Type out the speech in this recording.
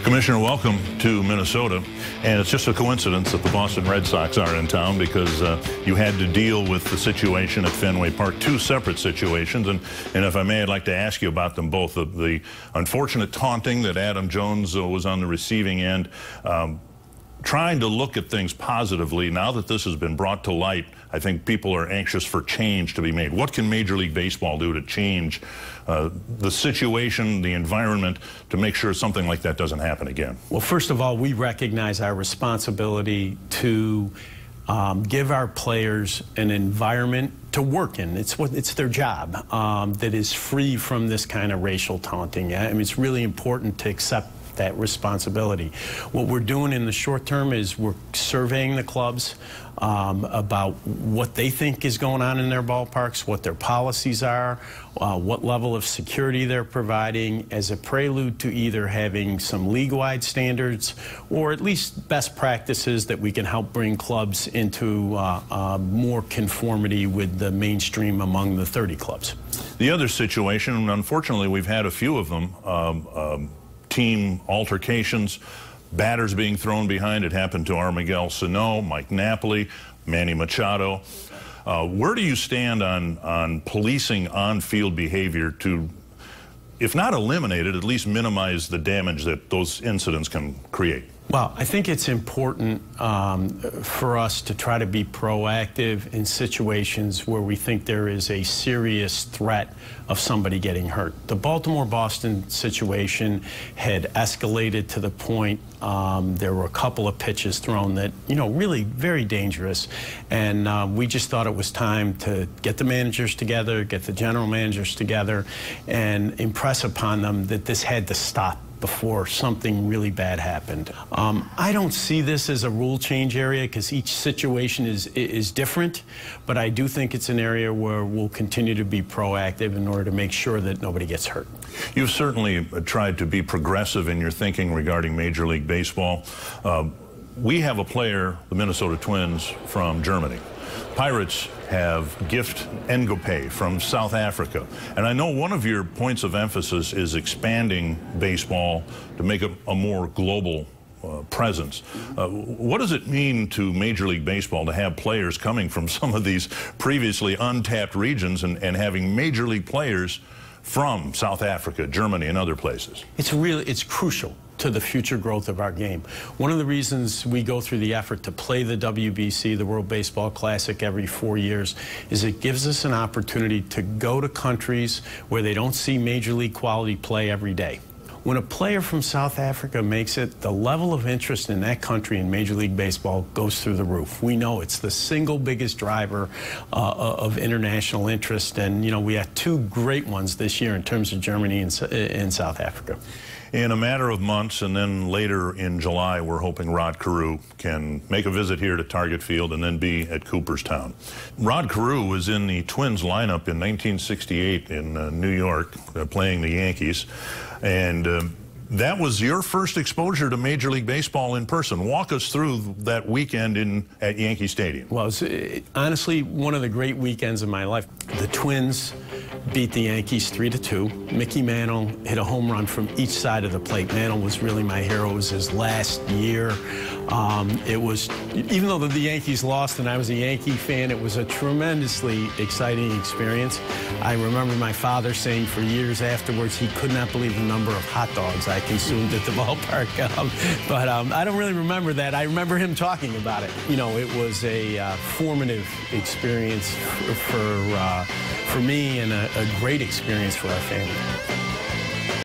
Commissioner, welcome to Minnesota. And it's just a coincidence that the Boston Red Sox are in town because you had to deal with the situation at Fenway Park, two separate situations. And if I may, I'd like to ask you about them both. The unfortunate taunting that Adam Jones was on the receiving end. Trying to look at things positively, now that this has been brought to light, I think people are anxious for change to be made. What can Major League Baseball do to change the situation, the environment, to make sure something like that doesn't happen again? Well, first of all, we recognize our responsibility to give our players an environment to work in. It's their job that is free from this kind of racial taunting. I mean, it's really important to accept that responsibility. What we're doing in the short term is we're surveying the clubs about what they think is going on in their ballparks, what their policies are, what level of security they're providing, as a prelude to either having some league-wide standards or at least best practices that we can help bring clubs into more conformity with the mainstream among the 30 clubs. The other situation, and unfortunately we've had a few of them, team altercations, batters being thrown behind. It happened to our Miguel Sano, Mike Napoli, Manny Machado. Where do you stand on policing on-field behavior to, if not eliminate it, at least minimize the damage that those incidents can create? Well, I think it's important for us to try to be proactive in situations where we think there is a serious threat of somebody getting hurt. The Baltimore-Boston situation had escalated to the point there were a couple of pitches thrown that, really very dangerous. And we just thought it was time to get the managers together, get the general managers together, and impress upon them that this had to stop before something really bad happened. I don't see this as a rule change area because each situation is different, but I do think it's an area where we'll continue to be proactive in order to make sure that nobody gets hurt. You've certainly tried to be progressive in your thinking regarding Major League Baseball. We have a player, the Minnesota Twins, from Germany. Pirates have Gift Ngope from South Africa. And I know one of your points of emphasis is expanding baseball to make it a more global presence. What does it mean to Major League Baseball to have players coming from some of these previously untapped regions and having Major League players from South Africa, Germany, and other places? It's crucial to the future growth of our game. One of the reasons we go through the effort to play the WBC, the World Baseball Classic, every 4 years is it gives us an opportunity to go to countries where they don't see Major League quality play every day. When a player from South Africa makes it, the level of interest in that country in Major League Baseball goes through the roof. We know it's the single biggest driver of international interest, and we had two great ones this year in terms of Germany and South Africa. In a matter of months, and then later in July, we're hoping Rod Carew can make a visit here to Target Field and then be at Cooperstown. Rod Carew was in the Twins lineup in 1968 in New York, playing the Yankees. And that was your first exposure to Major League Baseball in person. Walk us through that weekend at Yankee Stadium. Well, it was honestly one of the great weekends of my life. The Twins beat the Yankees 3-2. Mickey Mantle hit a home run from each side of the plate. Mantle was really my hero. It was his last year. It was, even though the Yankees lost and I was a Yankee fan, it was a tremendously exciting experience. I remember my father saying for years afterwards he could not believe the number of hot dogs I consumed at the ballpark. But I don't really remember that. I remember him talking about it. It was a formative experience for me and a great experience for our family.